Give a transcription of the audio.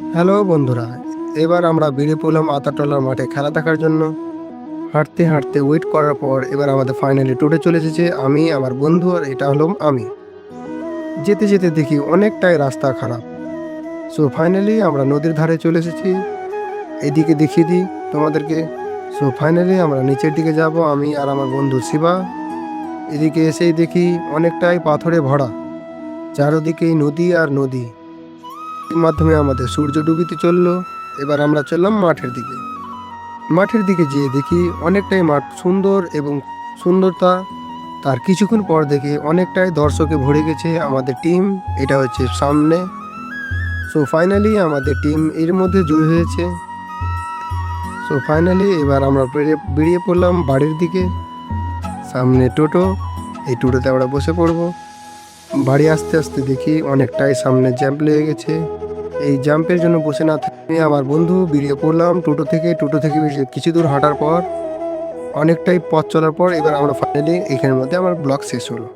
Hello বন্ধুরা, এবার আমরা বেরিয়ে পড়লাম আতারটলার মাঠে খেলা দেখার জন্য। হাঁটতে হাঁটতে ওয়েট করার পর এবার আমাদের ফাইনালি টোটো চলে এসেছে। আমি, আমার বন্ধু আর এটা হলাম আমি। যেতে যেতে দেখি অনেকটাই রাস্তা খারাপ। সো ফাইনালি আমরা নদীর ধারে চলে এসেছি। এদিকে দেখিয়ে দিই তোমাদেরকে। সো ফাইনালি আমরা নিচের দিকে যাব, আমি আর আমার বন্ধু শিবা। এদিকে এসেই দেখি অনেকটাই পাথরে ভরা, চারদিকেই নদী আর নদী। এর মাধ্যমে আমাদের সূর্য ডুবিতে চললো। এবার আমরা চললাম মাঠের দিকে। মাঠের দিকে যেয়ে দেখি অনেকটাই মাঠ সুন্দর এবং সুন্দরতা। তার কিছুক্ষণ পর দেখি অনেকটাই দর্শকে ভরে গেছে আমাদের টিম। এটা হচ্ছে সামনে। সো ফাইনালি আমাদের টিম এর মধ্যে জয়ী হয়েছে। সো ফাইনালি এবার আমরা বেরিয়ে পড়লাম বাড়ির দিকে। সামনে টোটো, এই টোটোতে আমরা বসে পড়বো। বাড়ি আসতে আসতে দেখি অনেকটাই সামনে জ্যাম্প লেগে গেছে। এই জাম্পের জন্য বসে না থেকে আমার বন্ধু বেরিয়ে পড়লাম টোটো থেকে কিছু দূর হাঁটার পর, অনেকটাই পথ চলার পর এবার আমরা ফাইনালি এখানের মধ্যে আমার ব্লগ শেষ হলো।